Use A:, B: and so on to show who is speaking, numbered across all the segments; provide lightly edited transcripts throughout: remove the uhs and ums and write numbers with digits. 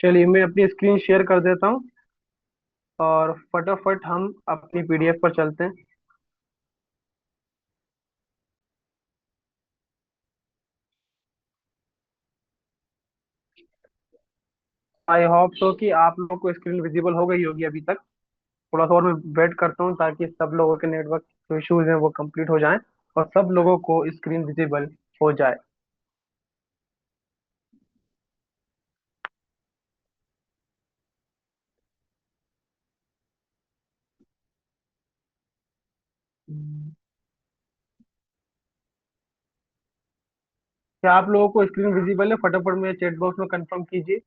A: चलिए मैं अपनी स्क्रीन शेयर कर देता हूँ और फटाफट हम अपनी पीडीएफ पर चलते हैं। आई होप सो कि आप लोगों को स्क्रीन विजिबल हो गई होगी अभी तक। थोड़ा सा और मैं वेट करता हूँ ताकि सब लोगों के नेटवर्क जो इश्यूज हैं वो कंप्लीट हो जाएं और सब लोगों को स्क्रीन विजिबल हो जाए। क्या आप लोगों को स्क्रीन विजिबल है? फटाफट में चैट बॉक्स में कंफर्म कीजिए।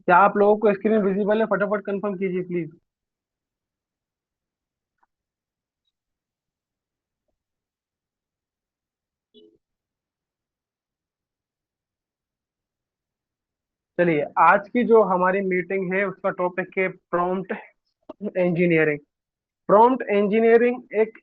A: क्या आप लोगों को स्क्रीन विजिबल है? फटाफट कंफर्म कीजिए प्लीज। चलिए, आज की जो हमारी मीटिंग है उसका टॉपिक है प्रॉम्प्ट इंजीनियरिंग। प्रॉम्प्ट इंजीनियरिंग एक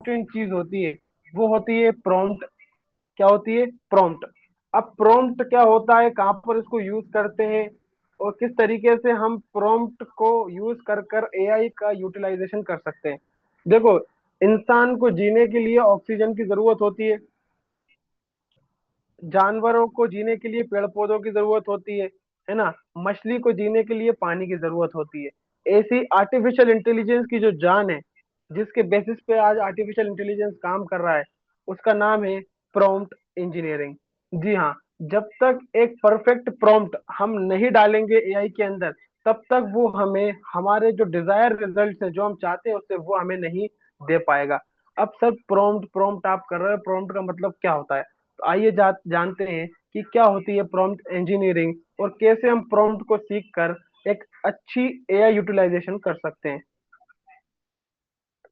A: चीज होती है, वो होती है प्रॉम्प्ट। क्या होती है? प्रॉम्प्ट। अब प्रॉम्प्ट क्या होता है, कहाँ पर इसको यूज करते हैं और किस तरीके से हम प्रॉम्प्ट को यूज कर कर एआई का यूटिलाइजेशन कर सकते हैं। देखो, इंसान को जीने के लिए ऑक्सीजन की जरूरत होती है, जानवरों को जीने के लिए पेड़ पौधों की जरूरत होती है ना। मछली को जीने के लिए पानी की जरूरत होती है। ऐसी आर्टिफिशियल इंटेलिजेंस की जो जान है, जिसके बेसिस पे आज आर्टिफिशियल इंटेलिजेंस काम कर रहा है, उसका नाम है प्रॉम्प्ट इंजीनियरिंग। जी हाँ। जब तक एक परफेक्ट प्रॉम्प्ट हम नहीं डालेंगे एआई के अंदर, तब तक वो हमें हमारे जो डिजायर रिजल्ट है, जो हम चाहते हैं उससे वो हमें नहीं दे पाएगा। अब सर, प्रॉम्प्ट प्रॉम्प्ट आप कर रहे हो, प्रॉम्प्ट का मतलब क्या होता है? तो आइए जानते हैं कि क्या होती है प्रॉम्प्ट इंजीनियरिंग और कैसे हम प्रॉम्प्ट को सीख कर एक अच्छी एआई यूटिलाइजेशन कर सकते हैं।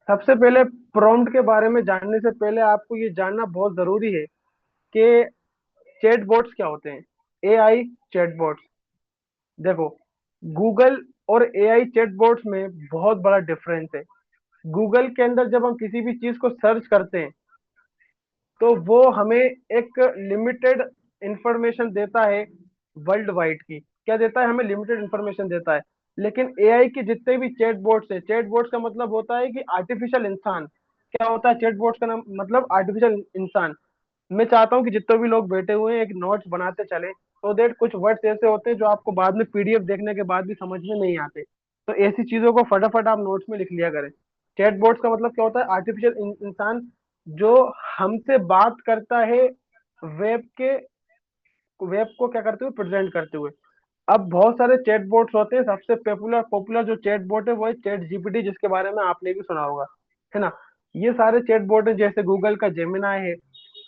A: सबसे पहले प्रॉम्प्ट के बारे में जानने से पहले आपको ये जानना बहुत जरूरी है कि चैटबॉट्स क्या होते हैं। एआई चैटबॉट्स, देखो, गूगल और एआई चैटबॉट्स में बहुत बड़ा डिफरेंस है। गूगल के अंदर जब हम किसी भी चीज को सर्च करते हैं, तो वो हमें एक लिमिटेड इंफॉर्मेशन देता है वर्ल्ड वाइड की। क्या देता है? हमें लिमिटेड इंफॉर्मेशन देता है। लेकिन एआई के जितने भी चैटबॉट्स है, चैटबॉट्स का मतलब होता है कि आर्टिफिशियल इंसान। क्या होता है चैटबॉट्स का नाम? मतलब आर्टिफिशियल इंसान। मैं चाहता हूँ कि जितने भी लोग बैठे हुए हैं एक नोट्स बनाते चले, तो देट कुछ वर्ड्स ऐसे होते हैं जो आपको बाद में पीडीएफ देखने के बाद भी समझ में नहीं आते। तो ऐसी चीजों को फटाफट आप नोट्स में लिख लिया करें। चैटबॉट्स का मतलब क्या होता है? आर्टिफिशियल इंसान, जो हमसे बात करता है वेब के, वेब को क्या करते हुए, प्रेजेंट करते हुए। अब बहुत सारे चैटबॉट्स होते हैं, सबसे पॉपुलर पॉपुलर जो चैटबॉट है वो है चैट जीपीटी, जिसके बारे में आपने भी सुना होगा, है ना। ये सारे चैटबॉट है, जैसे गूगल का जेमिनाई है,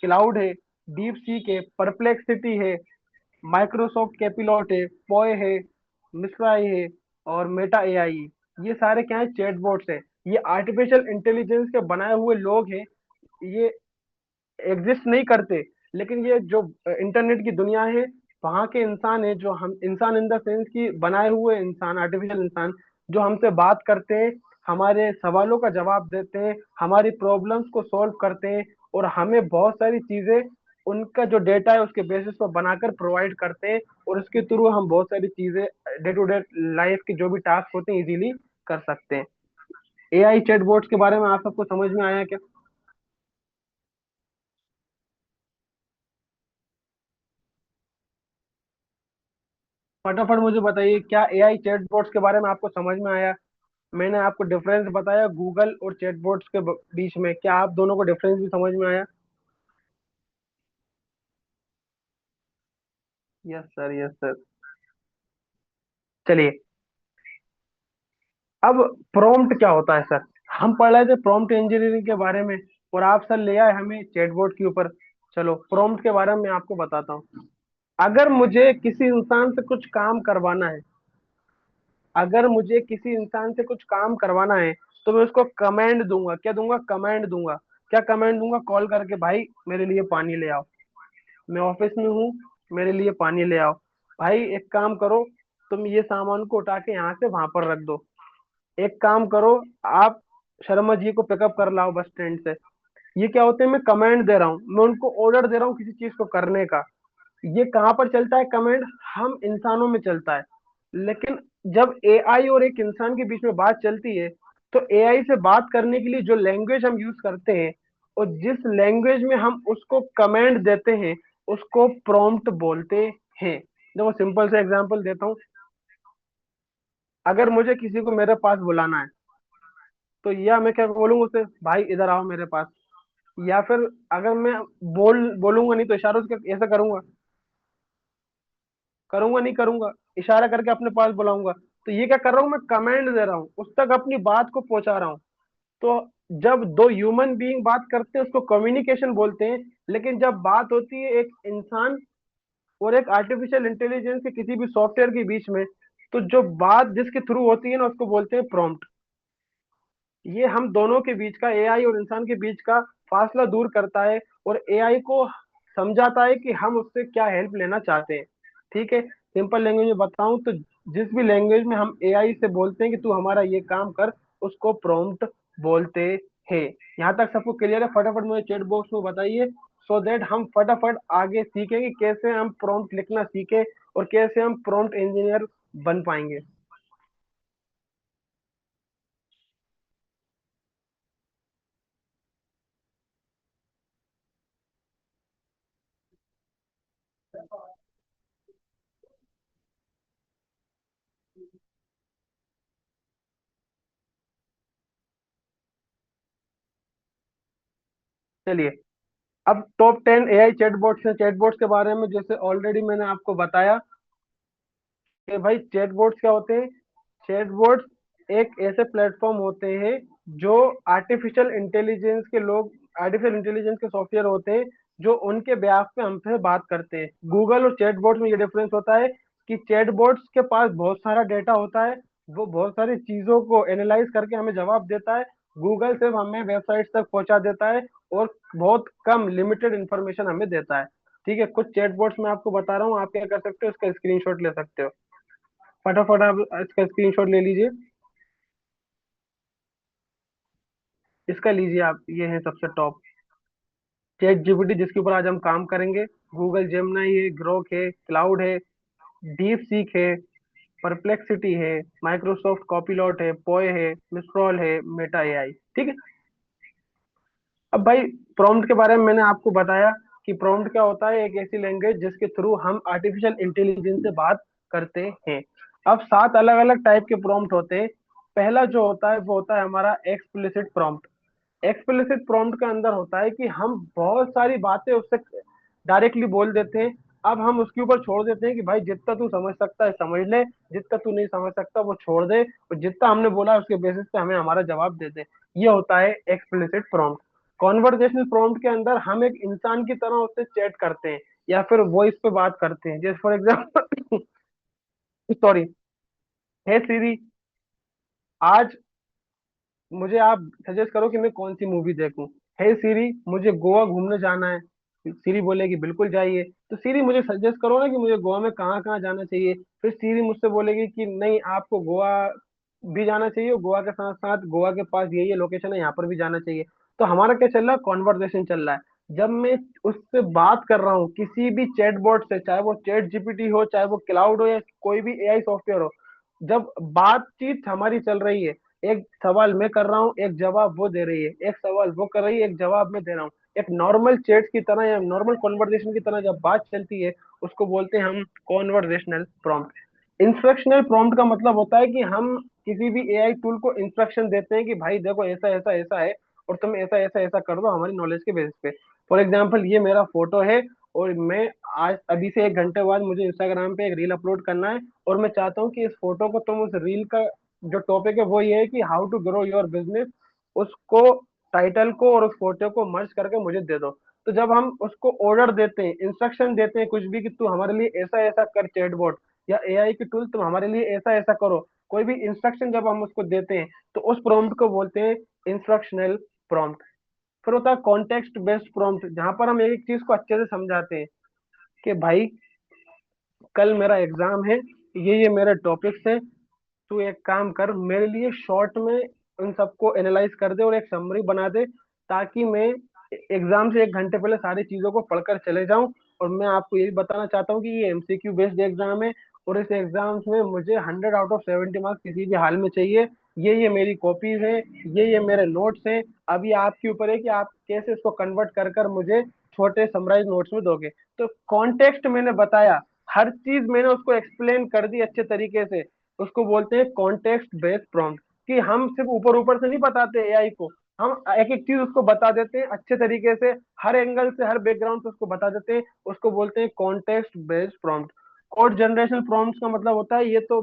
A: क्लाउड है, डीप सीक है, परप्लेक्सिटी है, माइक्रोसॉफ्ट कैपिलॉट है, पोए है, मिस्राई है और मेटा एआई है। ये सारे क्या है? चैटबॉट्स है। ये आर्टिफिशियल इंटेलिजेंस के बनाए हुए लोग हैं। ये एग्जिस्ट नहीं करते, लेकिन ये जो इंटरनेट की दुनिया है, वहाँ के इंसान है, जो हम इंसान इन द सेंस की बनाए हुए इंसान, आर्टिफिशियल इंसान, जो हमसे बात करते हैं, हमारे सवालों का जवाब देते हैं, हमारी प्रॉब्लम्स को सॉल्व करते हैं और हमें बहुत सारी चीजें उनका जो डेटा है उसके बेसिस पर बनाकर प्रोवाइड करते हैं। और उसके थ्रू हम बहुत सारी चीजें डे टू डे लाइफ के जो भी टास्क होते हैं इजीली कर सकते हैं। एआई चैटबॉट्स के बारे में आप सबको समझ में आया क्या? फटाफट मुझे बताइए, क्या एआई चैटबॉट्स के बारे में आपको समझ में आया? मैंने आपको डिफरेंस बताया गूगल और चैटबॉट्स के बीच में, क्या आप दोनों को डिफरेंस भी समझ में आया? Yes sir, yes sir. चलिए, अब प्रॉम्प्ट क्या होता है सर? हम पढ़ रहे थे प्रॉम्प्ट इंजीनियरिंग के बारे में, और आप सर ले आए हमें चैटबॉट के ऊपर। चलो, प्रॉम्प्ट के बारे में मैं आपको बताता हूँ। अगर मुझे किसी इंसान से कुछ काम करवाना है, अगर मुझे किसी इंसान से कुछ काम करवाना है, तो मैं उसको कमांड दूंगा। क्या दूंगा? कमांड दूंगा। क्या कमांड दूंगा? कॉल करके, भाई मेरे लिए पानी ले आओ, मैं ऑफिस में हूँ, मेरे लिए पानी ले आओ। भाई एक काम करो, तुम ये सामान को उठा के यहाँ से वहां पर रख दो। एक काम करो, आप शर्मा जी को पिकअप कर लाओ बस स्टैंड से। ये क्या होते हैं? मैं कमांड दे रहा हूँ, मैं उनको ऑर्डर दे रहा हूँ किसी चीज को करने का। ये कहाँ पर चलता है कमांड? हम इंसानों में चलता है। लेकिन जब एआई और एक इंसान के बीच में बात चलती है, तो एआई से बात करने के लिए जो लैंग्वेज हम यूज करते हैं, और जिस लैंग्वेज में हम उसको कमांड देते हैं, उसको प्रॉम्प्ट बोलते हैं। देखो, सिंपल से एग्जांपल देता हूँ। अगर मुझे किसी को मेरे पास बुलाना है, तो या मैं क्या बोलूंगा उसे, भाई इधर आओ मेरे पास। या फिर अगर मैं बोलूंगा नहीं, तो इशारों से ऐसा करूंगा, करूंगा नहीं करूंगा, इशारा करके अपने पास बुलाऊंगा। तो ये क्या कर रहा हूँ? मैं कमांड दे रहा हूँ, उस तक अपनी बात को पहुंचा रहा हूँ। तो जब दो ह्यूमन बीइंग बात करते हैं, उसको कम्युनिकेशन बोलते हैं। लेकिन जब बात होती है एक इंसान और एक आर्टिफिशियल इंटेलिजेंस के किसी भी सॉफ्टवेयर के बीच में, तो जो बात जिसके थ्रू होती है ना, उसको बोलते हैं प्रॉम्प्ट। ये हम दोनों के बीच का, एआई और इंसान के बीच का फासला दूर करता है, और एआई को समझाता है कि हम उससे क्या हेल्प लेना चाहते हैं। ठीक है, सिंपल लैंग्वेज में बताऊं तो, जिस भी लैंग्वेज में हम एआई से बोलते हैं कि तू हमारा ये काम कर, उसको प्रॉम्प्ट बोलते हैं। यहाँ तक सबको क्लियर है? फटाफट मुझे चैट बॉक्स में बताइए, सो दैट हम फटाफट आगे सीखें कि कैसे हम प्रॉम्प्ट लिखना सीखे, और कैसे हम प्रॉम्प्ट इंजीनियर बन पाएंगे। चलिए, अब टॉप 10 एआई चैटबॉट्स हैं। चैटबॉट्स के बारे में जैसे ऑलरेडी मैंने आपको बताया कि भाई चैटबॉट्स क्या होते हैं। चैटबॉट्स एक ऐसे प्लेटफॉर्म होते हैं जो आर्टिफिशियल इंटेलिजेंस के लोग, आर्टिफिशियल इंटेलिजेंस के सॉफ्टवेयर होते हैं, जो उनके बेहाफ पे हमसे बात करते हैं। गूगल और चैटबॉट्स में ये डिफरेंस होता है कि चैटबॉट्स के पास बहुत सारा डेटा होता है, वो बहुत सारी चीजों को एनालाइज करके हमें जवाब देता है। गूगल सिर्फ हमें वेबसाइट तक पहुंचा देता है, और बहुत कम लिमिटेड इंफॉर्मेशन हमें देता है। ठीक है, कुछ चैटबॉट्स मैं आपको बता रहा हूँ, आप क्या कर सकते हो, इसका स्क्रीनशॉट ले सकते हो। फटाफट आप इसका स्क्रीनशॉट ले लीजिए। इसका लीजिए आप, ये है सबसे टॉप। चैट जीपीटी, जिसके ऊपर आज हम काम करेंगे। गूगल जेमिनाई है, ग्रोक है, क्लाउड है, डीप सीक है, परप्लेक्सिटी है, माइक्रोसॉफ्ट कॉपिलॉट है, पोए है, मिस्ट्रॉल है, मेटा एआई। ठीक है। अब भाई, प्रॉम्प्ट के बारे में मैंने आपको बताया कि प्रॉम्प्ट क्या होता है। एक ऐसी लैंग्वेज जिसके थ्रू हम आर्टिफिशियल इंटेलिजेंस से बात करते हैं। अब 7 अलग अलग टाइप के प्रॉम्प्ट होते हैं। पहला जो होता है वो होता है हमारा एक्सप्लिसिट प्रॉम्प्ट। एक्सप्लिसिट प्रॉम्प्ट के अंदर होता है कि हम बहुत सारी बातें उससे डायरेक्टली बोल देते हैं। अब हम उसके ऊपर छोड़ देते हैं कि भाई जितना तू समझ सकता है समझ ले, जितना तू नहीं समझ सकता वो छोड़ दे, और जितना हमने बोला उसके बेसिस पे हमें हमारा जवाब दे दे। ये होता है एक्सप्लिसिट प्रॉम्प्ट। कॉन्वर्जेशनल प्रॉम्प्ट के अंदर हम एक इंसान की तरह उससे चैट करते हैं, या फिर वॉइस पे बात करते हैं। जैसे फॉर एग्जाम्पल, सॉरी, हे सीरी, आज मुझे आप सजेस्ट करो कि मैं कौन सी मूवी देखूं। हे सीरी, मुझे गोवा घूमने जाना है। सीरी बोलेगी बिल्कुल जाइए। तो सीरी मुझे सजेस्ट करो ना कि मुझे गोवा में कहाँ कहाँ जाना चाहिए। फिर सीरी मुझसे बोलेगी कि नहीं, आपको गोवा भी जाना चाहिए, और गोवा के साथ साथ गोवा के पास ये लोकेशन है, यहाँ पर भी जाना चाहिए। तो हमारा क्या चल रहा है? कॉन्वर्सेशन चल रहा है। जब मैं उससे बात कर रहा हूँ किसी भी चैटबॉट से, चाहे वो चैट जीपीटी हो, चाहे वो क्लाउड हो, या कोई भी एआई सॉफ्टवेयर हो, जब बातचीत हमारी चल रही है, एक सवाल मैं कर रहा हूँ, एक जवाब वो दे रही है, एक सवाल वो कर रही है, एक जवाब मैं दे रहा हूँ, एक नॉर्मल चैट की तरह या नॉर्मल कॉन्वर्जेशन की तरह जब बात चलती है, उसको बोलते हैं हम कॉन्वर्जेशनल प्रॉम्प्ट। इंस्ट्रक्शनल प्रॉम्प्ट का मतलब होता है कि हम किसी भी एआई टूल को इंस्ट्रक्शन देते हैं कि भाई देखो ऐसा ऐसा ऐसा है, और तुम ऐसा ऐसा ऐसा कर दो हमारी नॉलेज के बेसिस पे। फॉर एग्जाम्पल, ये मेरा फोटो है, और मैं आज अभी से 1 घंटे बाद मुझे इंस्टाग्राम पे एक रील अपलोड करना है, और मैं चाहता हूँ कि इस फोटो को तुम, उस रील का जो टॉपिक है वो ये है कि how to grow your business, उसको, टाइटल को और उस फोटो को मर्ज करके मुझे दे दो। तो जब हम उसको ऑर्डर देते हैं, इंस्ट्रक्शन देते हैं कुछ भी, कि तू हमारे लिए ऐसा ऐसा कर चैटबॉट, या एआई की टूल तुम हमारे लिए ऐसा ऐसा करो, कोई भी इंस्ट्रक्शन जब हम उसको देते हैं, तो उस प्रॉम्प्ट को बोलते हैं इंस्ट्रक्शनल प्रॉम्प्ट। फिर होता है कॉन्टेक्स्ट बेस्ड प्रॉम्प्ट, जहां पर हम एक एक चीज को अच्छे से समझाते हैं कि भाई कल मेरा एग्जाम है, ये मेरे टॉपिक्स हैं, तू एक काम कर, मेरे लिए शॉर्ट में उन सबको एनालाइज कर दे और एक समरी बना दे, ताकि मैं एग्जाम से 1 घंटे पहले सारी चीजों को पढ़कर चले जाऊं। और मैं आपको यही बताना चाहता हूँ कि ये एमसीक्यू बेस्ड एग्जाम है, और इस एग्जाम में मुझे 100 आउट ऑफ 70 मार्क्स किसी भी हाल में चाहिए। ये मेरी कॉपीज है, ये मेरे नोट्स हैं। अभी आपके ऊपर है कि आप कैसे इसको कन्वर्ट कर कर मुझे छोटे समराइज नोट्स में दोगे। तो कॉन्टेक्स्ट मैंने बताया, हर चीज मैंने उसको एक्सप्लेन कर दी अच्छे तरीके से। उसको बोलते हैं कॉन्टेक्स्ट बेस्ड प्रॉम्प्ट, कि हम सिर्फ ऊपर ऊपर से नहीं बताते एआई को, हम एक एक चीज उसको बता देते हैं अच्छे तरीके से, हर एंगल से, हर बैकग्राउंड से उसको बता देते हैं। उसको बोलते हैं context based prompt. Code generation prompts का मतलब होता है, ये तो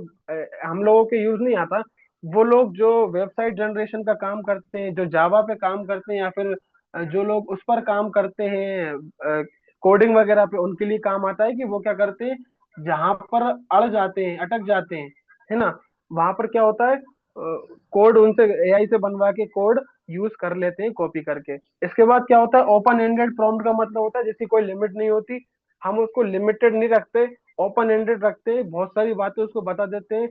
A: हम लोगों के यूज नहीं आता। वो लोग जो वेबसाइट जनरेशन का काम करते हैं, जो जावा पे काम करते हैं, या फिर जो लोग उस पर काम करते हैं कोडिंग वगैरह पे, उनके लिए काम आता है कि वो क्या करते हैं, जहां पर अड़ जाते हैं, अटक जाते हैं, है ना, वहां पर क्या होता है, कोड उनसे एआई से बनवा के कोड यूज कर लेते हैं कॉपी करके। इसके बाद क्या होता है, ओपन एंडेड प्रॉम्प्ट का मतलब होता है जिसकी कोई लिमिट नहीं होती, हम उसको लिमिटेड नहीं रखते, ओपन एंडेड रखते हैं, बहुत सारी बातें उसको बता देते हैं,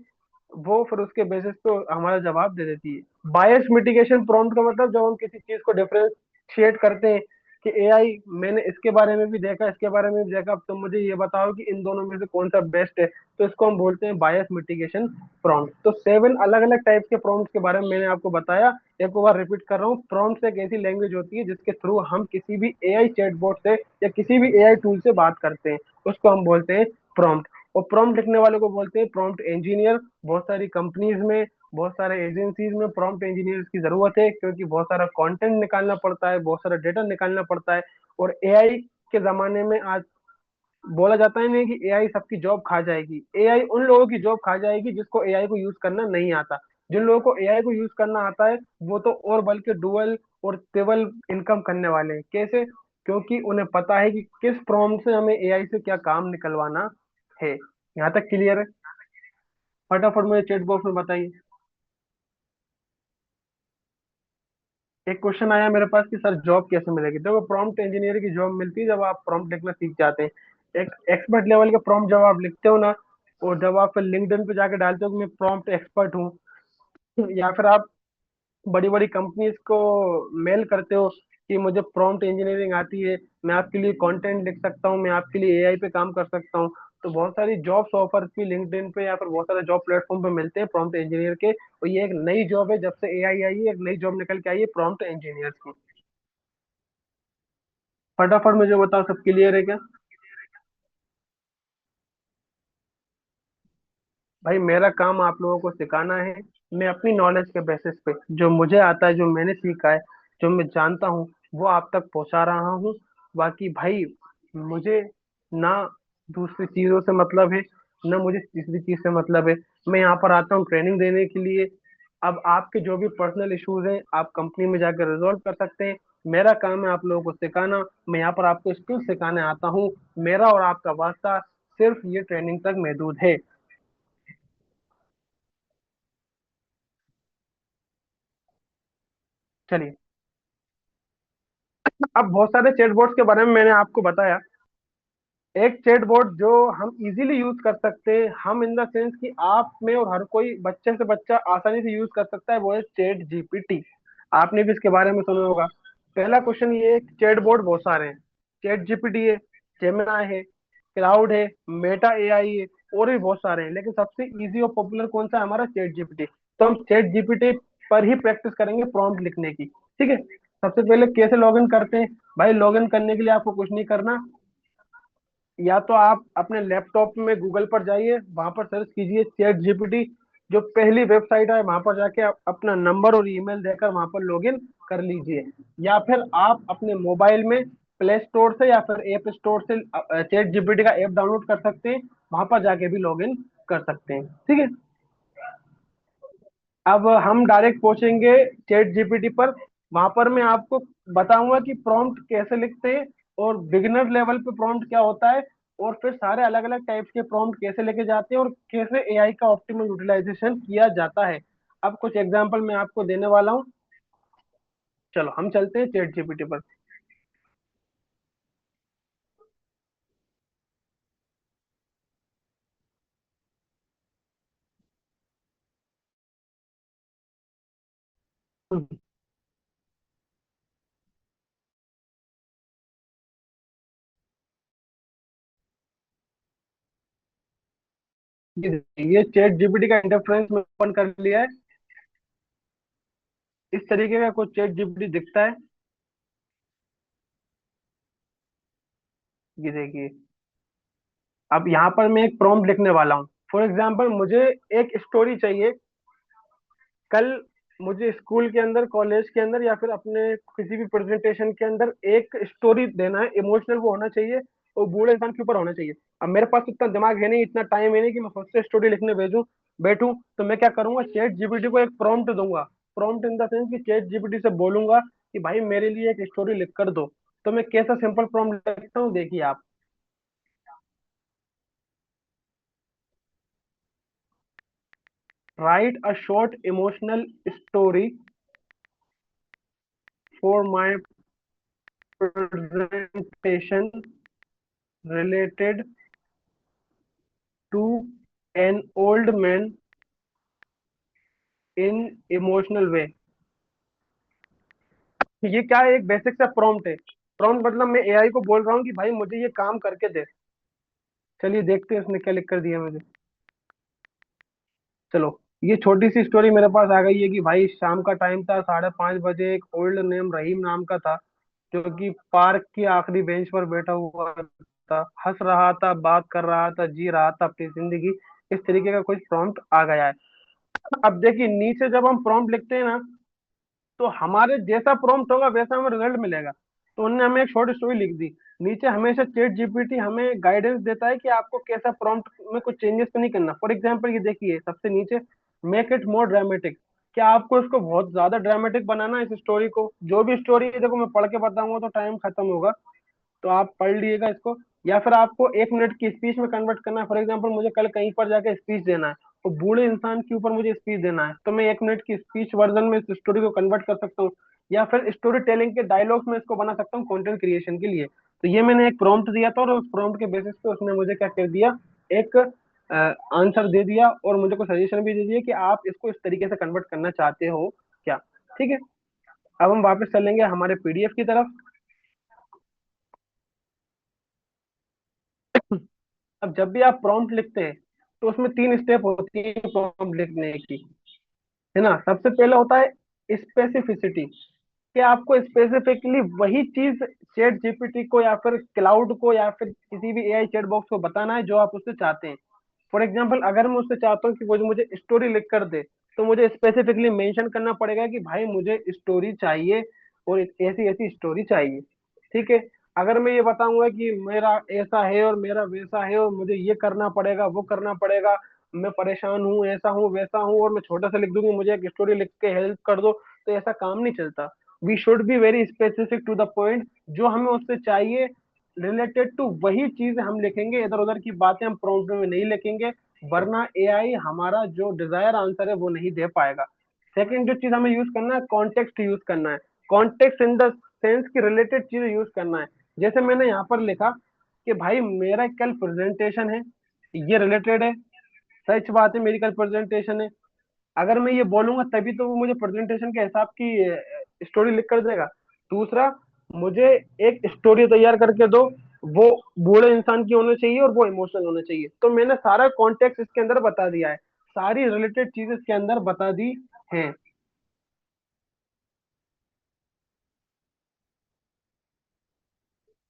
A: वो फिर उसके बेसिस पे हमारा जवाब दे देती है। बायस मिटिगेशन प्रॉम्प्ट का मतलब जब हम किसी चीज को डिफरेंशिएट करते हैं कि एआई, मैंने इसके बारे में भी देखा, इसके बारे में भी देखा, अब तुम मुझे ये बताओ कि इन दोनों में से कौन सा बेस्ट है, तो इसको हम बोलते हैं बायस मिटिगेशन प्रॉम्प्ट। तो 7 अलग अलग टाइप के प्रॉम्प्ट के बारे में मैंने आपको बताया। एक बार रिपीट कर रहा हूँ, प्रॉम्प्ट एक ऐसी लैंग्वेज होती है जिसके थ्रू हम किसी भी एआई चैटबॉट से या किसी भी एआई टूल से बात करते हैं, उसको हम बोलते हैं प्रॉम्प्ट। और प्रॉम्प्ट लिखने वाले को बोलते हैं प्रॉम्प्ट इंजीनियर। बहुत सारी कंपनीज में, बहुत सारे एजेंसीज में प्रॉम्प्ट इंजीनियर्स की जरूरत है, क्योंकि बहुत सारा कंटेंट निकालना पड़ता है, बहुत सारा डेटा निकालना पड़ता है। और एआई के जमाने में आज बोला जाता है नहीं कि एआई सबकी जॉब खा जाएगी, एआई उन लोगों की जॉब खा जाएगी जिसको एआई को यूज करना नहीं आता। जिन लोगों को एआई को यूज करना आता है, वो तो और बल्कि डुअल और ट्रिपल इनकम करने वाले हैं। कैसे? क्योंकि उन्हें पता है कि किस प्रॉम्प्ट से हमें एआई से क्या काम निकलवाना है। यहाँ तक क्लियर है? फटाफट मुझे चैट बॉक्स में बताइए। एक क्वेश्चन आया मेरे पास कि सर जॉब कैसे मिलेगी। देखो, प्रॉम्प्ट इंजीनियर की जॉब मिलती है जब आप प्रॉम्प्ट लिखना सीख जाते हैं। एक एक्सपर्ट लेवल के प्रॉम्प्ट जब आप लिखते हो ना, और जब आप फिर लिंक्डइन पे जाके डालते हो कि मैं प्रॉम्प्ट एक्सपर्ट हूँ, या फिर आप बड़ी बड़ी कंपनीज को मेल करते हो कि मुझे प्रॉम्प्ट इंजीनियरिंग आती है, मैं आपके लिए कंटेंट लिख सकता हूँ, मैं आपके लिए एआई पे काम कर सकता हूँ, तो बहुत सारी जॉब्स ऑफर भी लिंक्डइन पे या फिर बहुत सारे जॉब प्लेटफॉर्म पे मिलते हैं प्रॉम्प्ट इंजीनियर के। और ये एक नई जॉब है, जब से एआई आई है एक नई जॉब निकल के आई है प्रॉम्प्ट इंजीनियर की। फटाफट मुझे बताओ, सब क्लियर है क्या? भाई मेरा काम आप लोगों को सिखाना है। मैं अपनी नॉलेज के बेसिस पे, जो मुझे आता है, जो मैंने सीखा है, जो मैं जानता हूँ, वो आप तक पहुंचा रहा हूँ। बाकी भाई, मुझे ना दूसरी चीजों से मतलब है, ना मुझे तीसरी चीज से मतलब है। मैं यहाँ पर आता हूँ ट्रेनिंग देने के लिए। अब आपके जो भी पर्सनल इश्यूज हैं, आप कंपनी में जाकर रिजॉल्व कर सकते हैं। मेरा काम है आप लोगों को सिखाना। मैं यहाँ पर आपको स्किल सिखाने आता हूँ। मेरा और आपका वास्ता सिर्फ ये ट्रेनिंग तक महदूद है। चलिए, अब बहुत सारे चैटबॉट्स के बारे में मैंने आपको बताया। एक चैटबॉट जो हम इजीली यूज कर सकते हैं, हम इन द सेंस कि आप में और हर कोई बच्चे से बच्चा आसानी से यूज कर सकता है, वो है चैट जीपीटी। आपने भी इसके बारे में सुना होगा। पहला क्वेश्चन ये है, चैटबॉट बहुत सारे हैं। चैट जीपीटी है, जेमिनाई है, क्लाउड है, मेटा एआई है, और भी बहुत सारे हैं, लेकिन सबसे इजी और पॉपुलर कौन सा है? हमारा चैट जीपीटी। तो हम चैट जीपीटी पर ही प्रैक्टिस करेंगे प्रॉम्प्ट लिखने की। ठीक है? सबसे पहले कैसे लॉगिन करते हैं? भाई लॉगिन करने के लिए आपको कुछ नहीं करना, या तो आप अपने लैपटॉप में गूगल पर जाइए, वहां पर सर्च कीजिए चैट जीपीटी। जो पहली वेबसाइट है, वहां पर जाके आप अपना नंबर और ईमेल देकर वहां पर लॉगिन कर लीजिए। या फिर आप अपने मोबाइल में प्ले स्टोर से या फिर ऐप स्टोर से चैट जीपीटी का ऐप डाउनलोड कर सकते हैं, वहां पर जाके भी लॉग इन कर सकते हैं। ठीक है। अब हम डायरेक्ट पहुंचेंगे चैट जीपीटी पर। वहां पर मैं आपको बताऊंगा कि प्रॉम्प्ट कैसे लिखते हैं, और बिगिनर लेवल पे प्रॉम्प्ट क्या होता है, और फिर सारे अलग अलग टाइप्स के प्रॉम्प्ट कैसे लेके जाते हैं, और कैसे एआई का ऑप्टिमल यूटिलाइजेशन किया जाता है। अब कुछ एग्जांपल मैं आपको देने वाला हूँ। चलो हम चलते हैं चैट जीपीटी पर। ये चैट जीपीटी का इंटरफेरेंस में ओपन कर लिया है। इस तरीके का कुछ चैट जीपीटी दिखता है। ये देखिए। अब यहाँ पर मैं एक प्रॉम्प्ट लिखने वाला हूँ। फॉर एग्जाम्पल मुझे एक स्टोरी चाहिए। कल मुझे स्कूल के अंदर, कॉलेज के अंदर, या फिर अपने किसी भी प्रेजेंटेशन के अंदर एक स्टोरी देना है, इमोशनल वो होना चाहिए, और बूढ़े इंसान के ऊपर होना चाहिए। अब मेरे पास इतना दिमाग है नहीं, इतना टाइम है नहीं कि मैं खुद से स्टोरी लिखने भेजूं बैठूं। तो मैं क्या करूंगा, चैट जीपीटी को एक प्रॉम्प्ट दूंगा। प्रॉम्प्ट इन द सेंस कि चैट जीपीटी से बोलूंगा कि भाई मेरे लिए एक स्टोरी लिख कर दो। तो मैं कैसा सिंपल प्रॉम्प्ट लिखता हूँ, देखिए आप। Right a short emotional story for my presentation related to an old man in emotional way। ये क्या है, एक बेसिक सा प्रॉम्प्ट है। प्रॉम्प्ट मतलब मैं एआई को बोल रहा हूँ कि भाई मुझे ये काम करके दे। चलिए देखते हैं उसने क्या लिख कर दिया मुझे। चलो, ये छोटी सी स्टोरी मेरे पास आ गई है कि भाई शाम का टाइम था, 5:30 बजे। एक ओल्ड नेम रहीम नाम का था, जो कि पार्क की आखिरी बेंच पर बैठा हुआ था, हंस रहा था, बात कर रहा था, जी रहा था अपनी जिंदगी। इस तरीके का कुछ प्रॉम्प्ट आ गया है। अब देखिए, नीचे जब हम प्रॉम्प्ट लिखते हैं ना, तो हमारे जैसा प्रॉम्प्ट होगा वैसा हमें रिजल्ट मिलेगा। तो उन्होंने हमें एक शॉर्ट स्टोरी लिख दी। नीचे हमेशा चैट जीपीटी हमें गाइडेंस देता है कि आपको कैसा प्रॉम्प्ट में कुछ चेंजेस तो नहीं करना। फॉर एग्जाम्पल ये देखिए सबसे नीचे, मेक इट मोर ड्रामेटिक। क्या आपको इसको बहुत ज्यादा ड्रामेटिक बनाना है, इस स्टोरी को? जो भी स्टोरी है, देखो मैं पढ़ के बताऊंगा तो टाइम खत्म होगा, तो आप पढ़ लीजिएगा इसको। या फिर आपको 1 मिनट की स्पीच में कन्वर्ट करना है। फॉर एग्जाम्पल मुझे कल कहीं पर जाके स्पीच देना है, तो बूढ़े इंसान के ऊपर मुझे स्पीच देना है, तो मैं 1 मिनट की स्पीच वर्जन में इस स्टोरी को कन्वर्ट कर सकता हूँ। या फिर स्टोरी टेलिंग के डायलॉग्स में इसको बना सकता हूँ कंटेंट क्रिएशन के लिए। तो ये मैंने एक प्रॉम्प्ट दिया था, और उस प्रॉम्प्ट के बेसिस पे उसने मुझे क्या कर दिया, एक आंसर दे दिया, और मुझे को सजेशन भी दे दिया कि आप इसको इस तरीके से कन्वर्ट करना चाहते हो क्या। ठीक है। अब हम वापस चलेंगे हमारे पीडीएफ की तरफ। अब जब भी आप प्रॉम्प्ट लिखते हैं, तो उसमें 3 स्टेप होती है प्रॉम्प्ट लिखने की, है ना। सबसे पहला होता है स्पेसिफिसिटी, कि आपको स्पेसिफिकली वही चीज चैट जीपीटी को, या फिर क्लाउड को, या फिर किसी भी एआई चैट बॉक्स को बताना है जो आप उससे चाहते हैं। फॉर एग्जाम्पल अगर मैं उससे चाहता हूँ कि वो जो मुझे स्टोरी लिख कर दे, तो मुझे स्पेसिफिकली मेंशन करना पड़ेगा कि भाई मुझे स्टोरी चाहिए, और ऐसी ऐसी स्टोरी चाहिए। ठीक है। अगर मैं ये बताऊंगा कि मेरा ऐसा है और मेरा वैसा है, और मुझे ये करना पड़ेगा, वो करना पड़ेगा, मैं परेशान हूँ, ऐसा हूँ वैसा हूँ, और मैं छोटा सा लिख दूंगी मुझे एक स्टोरी लिख के हेल्प कर दो, तो ऐसा काम नहीं चलता। We should be very specific to the point. जो हमें उससे चाहिए, रिलेटेड टू वही चीज हम लिखेंगे, इधर उधर की बातें हम प्रॉम्प्ट में नहीं लिखेंगे, वरना एआई हमारा जो डिजायर आंसर है वो नहीं दे पाएगा। सेकंड जो चीज हमें यूज करना है, कॉन्टेक्स्ट यूज करना है। कॉन्टेक्स्ट इन द सेंस की रिलेटेड चीज यूज करना है। जैसे मैंने यहाँ पर लिखा कि भाई मेरा कल प्रेजेंटेशन है, ये रिलेटेड है, सच बात है मेरी कल प्रेजेंटेशन है। अगर मैं ये बोलूंगा तभी तो वो मुझे प्रेजेंटेशन के हिसाब की स्टोरी लिख कर देगा। दूसरा, मुझे एक स्टोरी तैयार करके दो, वो बूढ़े इंसान की होनी चाहिए, और वो इमोशनल होना चाहिए। तो मैंने सारा कॉन्टेक्स्ट इसके अंदर बता दिया है, सारी रिलेटेड चीज इसके अंदर बता दी हैं।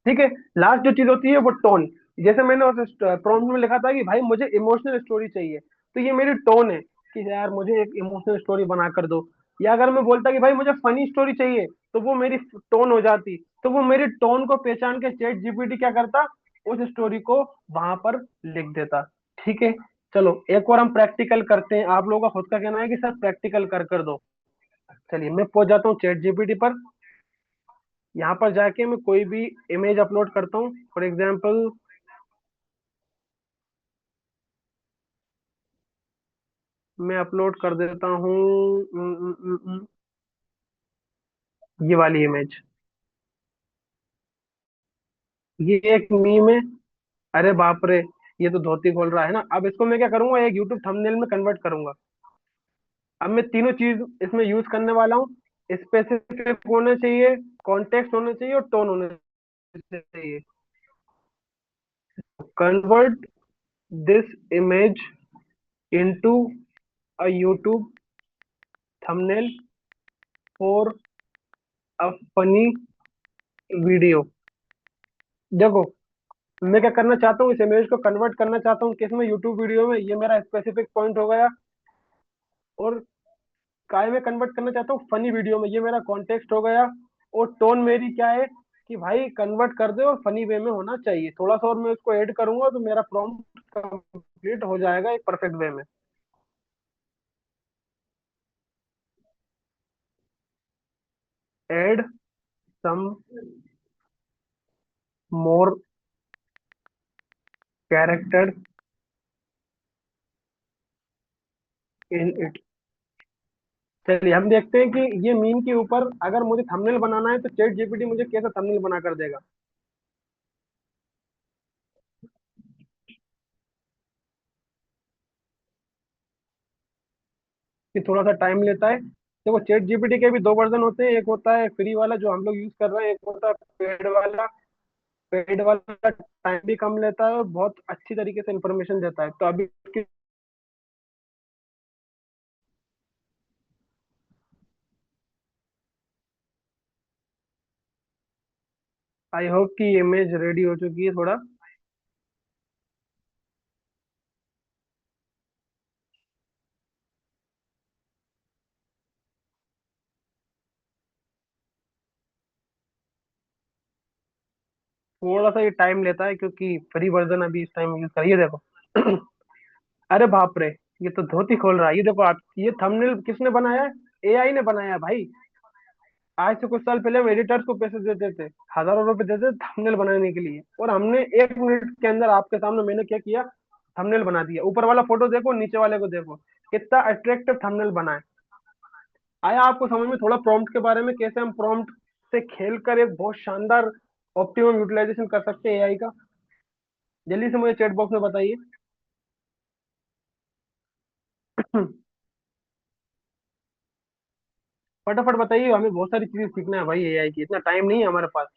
A: ठीक है। लास्ट जो चीज होती है वो टोन। जैसे मैंने उस प्रॉम्प्ट में लिखा था कि भाई मुझे इमोशनल स्टोरी चाहिए, तो ये मेरी टोन है कि यार मुझे एक इमोशनल स्टोरी बना कर दो। या अगर मैं बोलता कि भाई मुझे फनी स्टोरी चाहिए, तो वो मेरी टोन हो जाती। तो वो मेरी टोन को पहचान के चैट जीपीटी क्या करता, उस स्टोरी को वहां पर लिख देता। ठीक है। चलो एक और हम प्रैक्टिकल करते हैं, आप लोगों का खुद का कहना है कि सर प्रैक्टिकल कर दो। चलिए मैं पहुंच जाता हूँ चैट जीपीटी पर। यहाँ पर जाके मैं कोई भी इमेज अपलोड करता हूँ, फॉर एग्जाम्पल मैं अपलोड कर देता हूँ ये वाली इमेज। ये एक मीम है। अरे बाप रे, ये तो धोती खोल रहा है ना। अब इसको मैं क्या करूंगा, एक यूट्यूब थंबनेल में कन्वर्ट करूंगा। अब मैं तीनों चीज इसमें यूज करने वाला हूँ। स्पेसिफिक होना चाहिए, कॉन्टेक्स्ट होना चाहिए और टोन होना चाहिए। Convert this image into a YouTube thumbnail for a funny video. देखो मैं क्या करना चाहता हूँ, इस इमेज को कन्वर्ट करना चाहता हूँ किसमें, यूट्यूब वीडियो में। ये मेरा स्पेसिफिक पॉइंट हो गया। और काय में कन्वर्ट करना चाहता हूँ, फनी वीडियो में, ये मेरा कॉन्टेक्स्ट हो गया। और टोन मेरी क्या है कि भाई कन्वर्ट कर दे और फनी वे में होना चाहिए। थोड़ा सा और मैं उसको ऐड करूंगा तो मेरा प्रॉम्प्ट कंप्लीट हो जाएगा एक परफेक्ट वे में। Add some more character in it. चलिए हम देखते हैं कि ये मीम के ऊपर अगर मुझे थंबनेल बनाना है तो चैट जीपीटी मुझे कैसा थंबनेल बना कर देगा। कि थोड़ा सा टाइम लेता है। देखो चैट जीपीटी के भी दो वर्जन होते हैं, एक होता है फ्री वाला जो हम लोग यूज कर रहे हैं, एक होता है पेड वाला। पेड वाला टाइम भी कम लेता है और बहुत अच्छी तरीके से इंफॉर्मेशन देता है। तो अभी आई होप कि इमेज रेडी हो चुकी है थोड़ा। थोड़ा सा ये टाइम लेता है क्योंकि फ्री वर्जन अभी इस टाइम यूज करिए। देखो अरे बाप रे, ये तो धोती खोल रहा है। ये देखो आप, ये थंबनेल किसने बनाया है, एआई ने बनाया है भाई। आज से कुछ साल पहले हम एडिटर्स को पैसे देते थे, हजारों रुपए देते थे थंबनेल बनाने के लिए, और हमने 1 मिनट के अंदर आपके सामने मैंने क्या किया, थंबनेल बना दिया। ऊपर वाला फोटो देखो, नीचे वाले को देखो, कितना अट्रैक्टिव थंबनेल बना है। आया आपको समझ में थोड़ा प्रॉम्प्ट के बारे में, कैसे हम प्रॉम्प्ट से खेल कर एक बहुत शानदार ऑप्टिमम यूटिलाइजेशन कर सकते हैं एआई का। जल्दी से मुझे चैट बॉक्स में बताइए। फटाफट बताइए, हमें बहुत सारी चीजें सीखना है भाई एआई की, इतना टाइम नहीं है हमारे पास।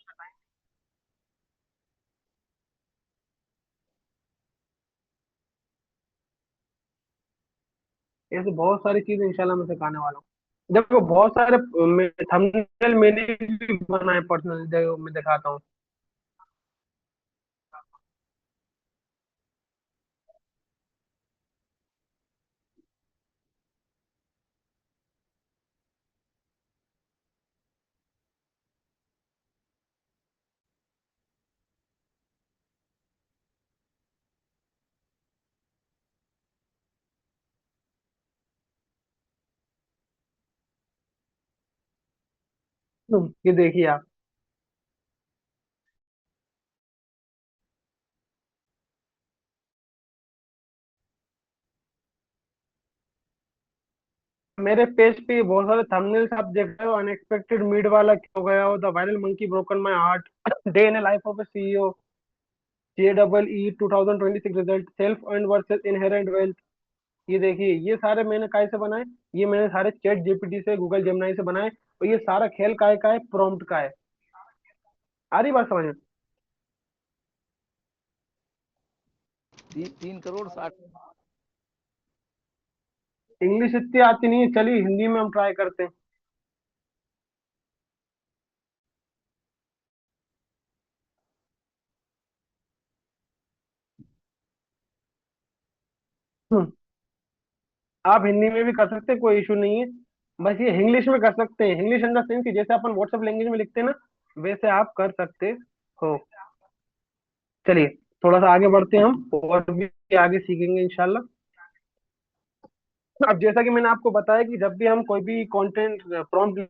A: ऐसे बहुत सारी चीजें इंशाल्लाह मैं सिखाने वाला हूँ। देखो बहुत सारे थंबनेल मैंने भी बनाए पर्सनल, देखो मैं दिखाता हूँ। ये देखिए आप, मेरे पेज पे बहुत सारे थंबनेल्स आप देख रहे हो। अनएक्सपेक्टेड मीड वाला क्या हो गया हो, the viral monkey broken my heart, day in life of a CEO, J double E 2026 result, self earn versus inherent wealth. ये देखिए ये सारे मैंने काय से बनाए, ये मैंने सारे चैट जीपीटी से, गूगल जेमिनाई से बनाए। और ये सारा खेल काय का है, प्रॉम्प्ट का है। आ रही बात समझ में।
B: 3 करोड़ 60।
A: इंग्लिश इतनी आती नहीं है, चलिए हिंदी में हम ट्राई करते हैं। हम्म, आप हिंदी में भी कर सकते हैं, कोई इशू नहीं है। बस ये इंग्लिश में कर सकते हैं, इंग्लिश इन द सेंस कि जैसे अपन व्हाट्सएप लैंग्वेज में लिखते हैं ना, वैसे आप कर सकते हो। चलिए थोड़ा सा आगे बढ़ते हैं, हम और भी आगे सीखेंगे इंशाल्लाह। अब जैसा कि मैंने आपको बताया कि जब भी हम कोई भी कंटेंट प्रॉम्प्ट,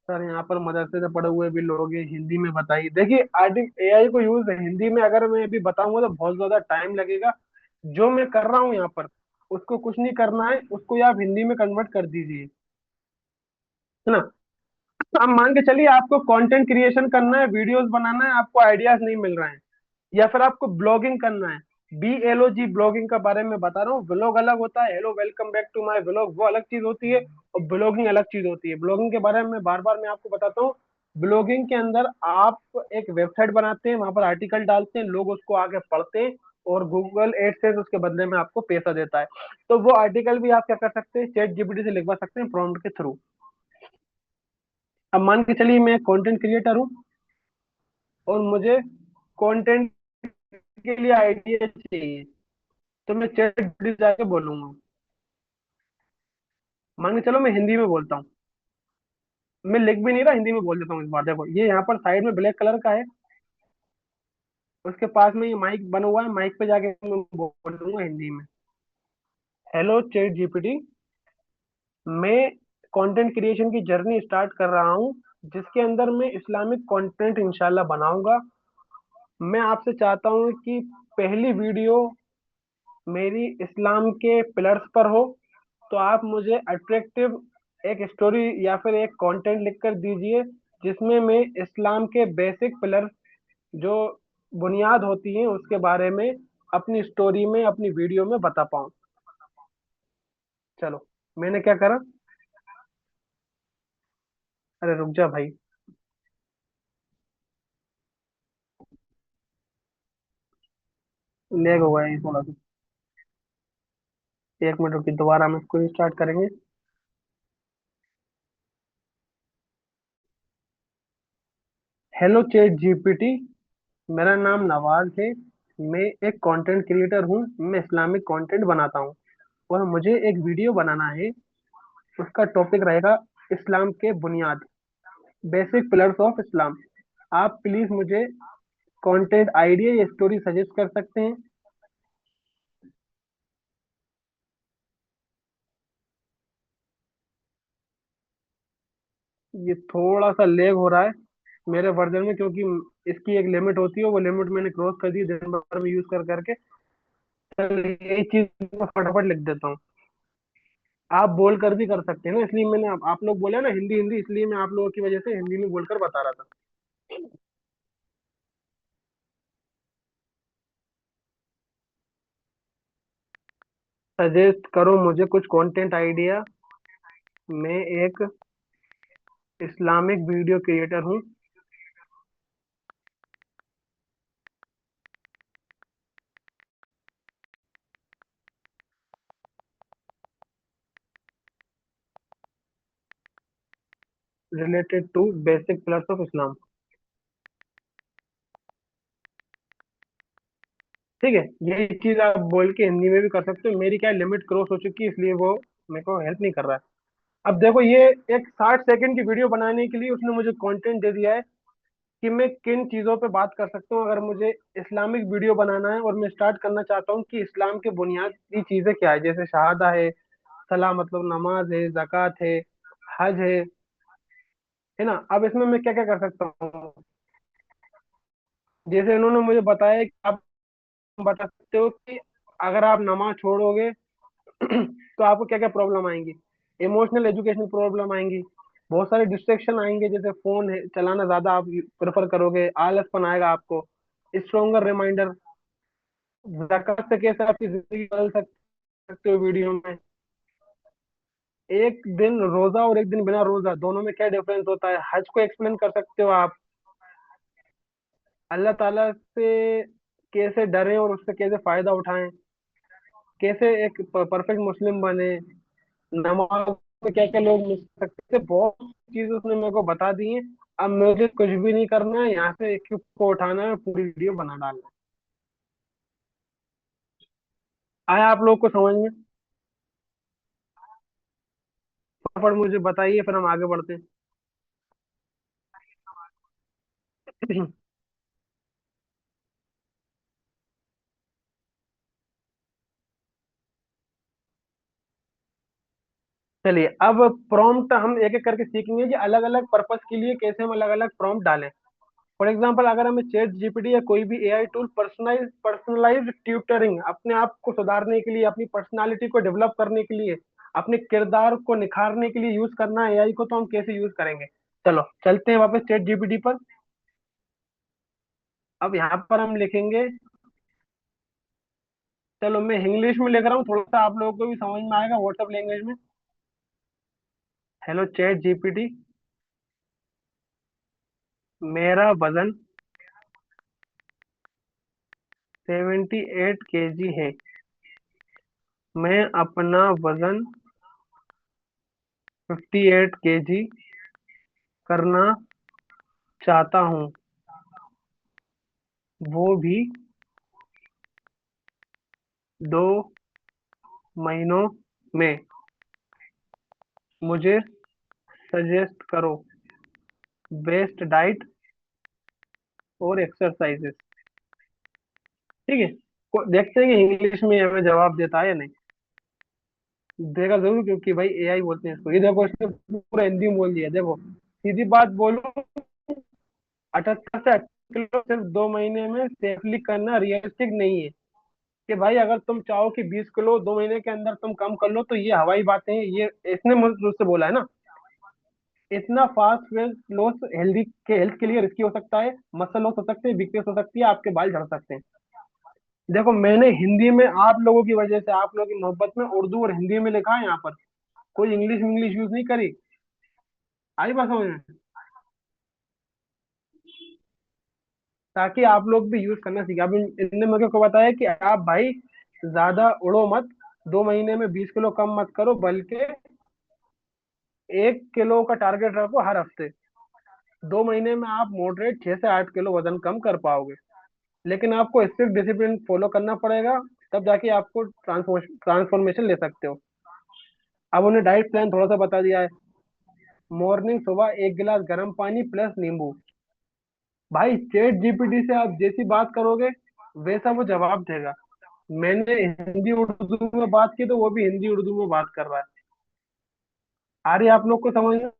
A: सर यहाँ पर मदरसे से पढ़े हुए भी लोग हैं, हिंदी में बताइए। देखिए आर्टिक एआई को यूज हिंदी में अगर मैं अभी बताऊंगा तो बहुत ज्यादा टाइम लगेगा। जो मैं कर रहा हूँ यहाँ पर, उसको कुछ नहीं करना है, उसको आप हिंदी में कन्वर्ट कर दीजिए, है ना। अब मान के चलिए आपको कंटेंट क्रिएशन करना है, वीडियोस बनाना है, आपको आइडियाज नहीं मिल रहे हैं, या फिर आपको ब्लॉगिंग करना है। BLOG ब्लॉगिंग का बारे में बता रहा हूँ। ब्लॉग अलग होता है, hello welcome back to my blog, वो अलग चीज होती है, और ब्लॉगिंग अलग चीज होती है। ब्लॉगिंग के बारे में बार बार मैं आपको बताता हूँ। ब्लॉगिंग के अंदर आप एक वेबसाइट बनाते हैं, वहां पर आर्टिकल डालते हैं, लोग उसको आगे पढ़ते हैं, और गूगल एडसेंस उसके बदले में आपको पैसा देता है। तो वो आर्टिकल भी आप क्या कर सकते हैं, चैट जीपीटी से लिखवा सकते हैं प्रॉम्प्ट के थ्रू। अब मान के चलिए मैं कंटेंट क्रिएटर हूँ, और मुझे कंटेंट के लिए आइडिया चाहिए, तो मैं चैट जीपीटी से जाके बोलूंगा। मान के चलो मैं हिंदी में बोलता हूँ, मैं लिख भी नहीं रहा, हिंदी में बोल देता हूँ इस बार। देखो ये यहाँ पर साइड में ब्लैक कलर का है, उसके पास में ये माइक बना हुआ है, माइक पे जाके मैं बोलूंगा हिंदी में, हेलो चैट जीपीटी, मैं कंटेंट क्रिएशन की जर्नी स्टार्ट कर रहा हूँ, जिसके अंदर मैं इस्लामिक कंटेंट इंशाल्लाह बनाऊंगा। मैं आपसे चाहता हूँ कि पहली वीडियो मेरी इस्लाम के पिलर्स पर हो, तो आप मुझे अट्रैक्टिव एक स्टोरी या फिर एक कंटेंट लिख कर दीजिए, जिसमें मैं इस्लाम के बेसिक पिलर, जो बुनियाद होती है, उसके बारे में अपनी स्टोरी में, अपनी वीडियो में बता पाऊँ। चलो मैंने क्या करा, अरे रुक जा भाई, लेग हुआ है ये थोड़ा सा, एक मिनट रुकी, दोबारा हम इसको स्टार्ट करेंगे। हेलो चैट जीपीटी, मेरा नाम नवाज है, मैं एक कंटेंट क्रिएटर हूँ, मैं इस्लामिक कंटेंट बनाता हूँ, और मुझे एक वीडियो बनाना है। उसका टॉपिक रहेगा इस्लाम के बुनियाद, बेसिक पिलर्स ऑफ इस्लाम। आप प्लीज मुझे कंटेंट आइडिया या स्टोरी सजेस्ट कर सकते हैं। ये थोड़ा सा लेग हो रहा है मेरे वर्जन में, क्योंकि इसकी एक लिमिट होती है, वो लिमिट मैंने क्रॉस कर दी दिन भर में यूज कर करके। चल ये चीज मैं फटाफट लिख देता हूँ। आप बोल कर भी कर सकते हैं ना, इसलिए मैंने आप लोग बोले ना हिंदी हिंदी, इसलिए मैं आप लोगों की वजह से हिंदी में बोलकर बता रहा था। सजेस्ट करो मुझे कुछ कंटेंट आइडिया, मैं एक इस्लामिक वीडियो क्रिएटर हूँ, related to basic pillars of Islam. ठीक है, यही चीज आप बोल के हिंदी में भी कर सकते हो। मेरी क्या लिमिट क्रॉस हो चुकी है, इसलिए वो मेरे को हेल्प नहीं कर रहा है। अब देखो ये एक 60 सेकंड की वीडियो बनाने के लिए उसने मुझे कंटेंट दे दिया है कि मैं किन चीजों पे बात कर सकता हूँ। अगर मुझे इस्लामिक वीडियो बनाना है और मैं स्टार्ट करना चाहता हूँ कि इस्लाम के बुनियादी चीजें क्या है, जैसे शहादा है, सलाह मतलब नमाज है, जक़ात है, हज है ना। अब इसमें मैं क्या क्या कर सकता हूँ, जैसे इन्होंने मुझे बताया कि आप बता सकते हो कि अगर आप नमाज छोड़ोगे तो आपको क्या क्या प्रॉब्लम आएंगी, इमोशनल एजुकेशन प्रॉब्लम आएंगी, बहुत सारे डिस्ट्रेक्शन आएंगे, जैसे फोन है चलाना ज्यादा आप प्रेफर करोगे, आलसपन आएगा आपको। स्ट्रोंगर रिमाइंडर, ज़कात से कैसे आपकी जिंदगी बदल सकते हो वीडियो में। एक दिन रोजा और एक दिन बिना रोजा, दोनों में क्या डिफरेंस होता है, हज को एक्सप्लेन कर सकते हो आप। अल्लाह ताला से कैसे डरें और उससे कैसे फायदा उठाएं, कैसे एक परफेक्ट मुस्लिम बने, नमाज में क्या क्या लोग मिस सकते थे, बहुत चीजें उसने मेरे को बता दी हैं। अब मुझे कुछ भी नहीं करना है, यहाँ से एक को उठाना है, पूरी वीडियो बना डालना है। आया आप लोग को समझ में? फटाफट मुझे बताइए, फिर हम आगे बढ़ते हैं। चलिए, अब प्रॉम्प्ट हम एक एक करके सीखेंगे कि अलग अलग पर्पस के लिए कैसे हम अलग अलग प्रॉम्प्ट डालें। फॉर एग्जांपल, अगर हमें चैट जीपीटी या कोई भी एआई टूल पर्सनलाइज्ड ट्यूटरिंग, अपने आप को सुधारने के लिए, अपनी पर्सनालिटी को डेवलप करने के लिए, अपने किरदार को निखारने के लिए यूज करना है एआई को, तो हम कैसे यूज करेंगे। चलो चलते हैं वापस चैट जीपीटी पर। अब यहाँ पर हम लिखेंगे, चलो मैं इंग्लिश में लिख रहा हूँ, थोड़ा सा आप लोगों को भी समझ में आएगा व्हाट्सएप लैंग्वेज में। हेलो चैट जीपीटी, मेरा वजन 78 kg है। मैं अपना वजन 58 kg करना चाहता हूँ, वो भी 2 महीनों में। मुझे सजेस्ट करो बेस्ट डाइट और एक्सरसाइजेस। ठीक है, देखते हैं कि इंग्लिश में हमें जवाब देता है या नहीं। देगा जरूर, क्योंकि भाई एआई बोलते हैं इसको। ये देखो, इसने पूरा हिंदी में बोल दिया। देखो, सीधी बात बोलूं, 78 से 80 किलो सिर्फ 2 महीने में सेफली करना रियलिस्टिक नहीं है। कि भाई अगर तुम चाहो कि 20 किलो 2 महीने के अंदर तुम कम कर लो, तो ये हवाई बातें हैं, ये इसने मुझ से बोला है ना। इतना फास्ट वेट लॉस हेल्थ के लिए रिस्की हो सकता है, मसल लॉस हो सकते हैं, वीकनेस हो सकती है, आपके बाल झड़ सकते हैं। देखो, मैंने हिंदी में आप लोगों की वजह से, आप लोगों की मोहब्बत में उर्दू और हिंदी में लिखा है यहाँ पर, कोई इंग्लिश इंग्लिश यूज नहीं करी। आई बात समझ में? ताकि आप लोग भी यूज करना सीखे। अब इनने मेरे को बताया कि आप भाई ज्यादा उड़ो मत, 2 महीने में 20 किलो कम मत करो, बल्कि 1 किलो का टारगेट रखो हर हफ्ते। 2 महीने में आप मॉडरेट 6 से 8 किलो वजन कम कर पाओगे। लेकिन आपको स्ट्रिक्ट डिसिप्लिन फॉलो करना पड़ेगा, तब जाके आपको ट्रांसफॉर्मेशन ले सकते हो। अब उन्हें डाइट प्लान थोड़ा सा बता दिया है। मॉर्निंग सुबह 1 गिलास गर्म पानी प्लस नींबू। भाई चैट जीपीटी से आप जैसी बात करोगे वैसा वो जवाब देगा। मैंने हिंदी उर्दू में बात की, तो वो भी हिंदी उर्दू में बात कर रहा है। आ रही है आप लोग को समझ में?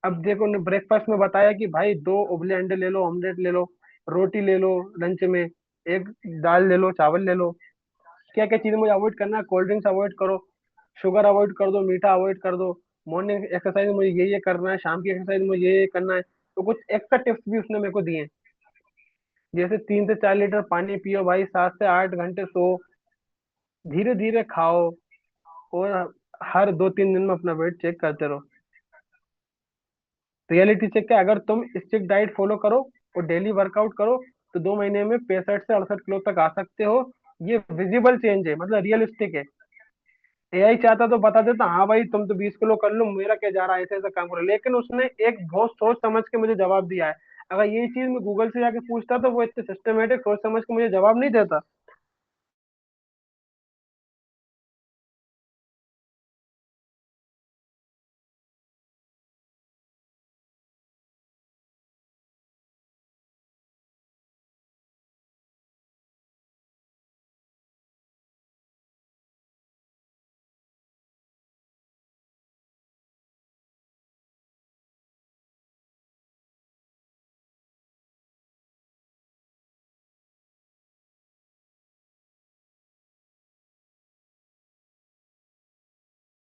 A: अब देखो ने ब्रेकफास्ट में बताया कि भाई 2 उबले अंडे ले लो, ऑमलेट ले लो, रोटी ले लो, लंच में एक दाल ले लो, चावल ले लो। क्या क्या चीजें मुझे अवॉइड करना है, कोल्ड ड्रिंक्स अवॉइड करो, शुगर अवॉइड कर दो, मीठा अवॉइड कर दो। मॉर्निंग एक्सरसाइज में मुझे ये करना है, शाम की एक्सरसाइज में मुझे ये करना है। तो कुछ एक्स्ट्रा टिप्स भी उसने मेरे को दिए हैं, जैसे 3 से 4 लीटर पानी पियो भाई, 7 से 8 घंटे सो, धीरे धीरे खाओ, और हर 2-3 दिन में अपना वेट चेक करते रहो। रियलिटी चेक क्या, अगर तुम स्ट्रिक्ट डाइट फॉलो करो और डेली वर्कआउट करो, तो 2 महीने में 65 से 68 किलो तक आ सकते हो। ये विजिबल चेंज है, मतलब रियलिस्टिक है। एआई चाहता तो बता देता, हाँ भाई तुम तो 20 किलो कर लो, मेरा क्या जा रहा है, ऐसे ऐसा काम करो। लेकिन उसने एक बहुत सोच समझ के मुझे जवाब दिया है। अगर ये चीज मैं गूगल से जाके पूछता, तो वो इतने सिस्टमेटिक सोच समझ के मुझे जवाब नहीं देता।